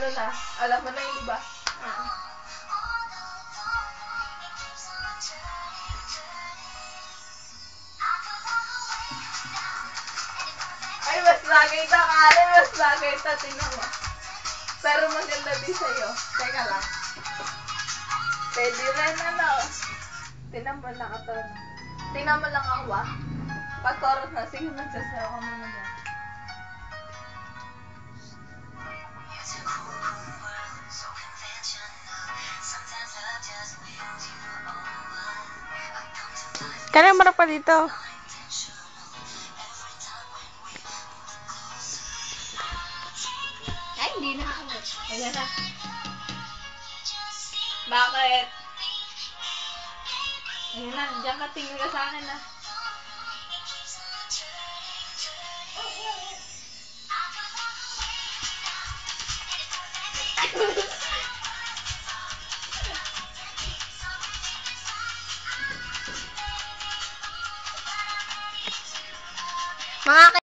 Ano na? Alam mo na yun, diba? Ay, mas bagay ito, Karen. Mas bagay ito. Tingnan mo. Pero maganda din sa'yo. Teka lang. Pwede rin, ano. Tingnan mo lang ito. Tingnan mo lang ako, ah. Pag chorus na, sige, magsasayaw ka muna dyan. Kaya marap pa dito. Ay, hindi na ako. Ayan na. Bakit? Ayan na, diyan ka, tingin ka sa akin na. Mga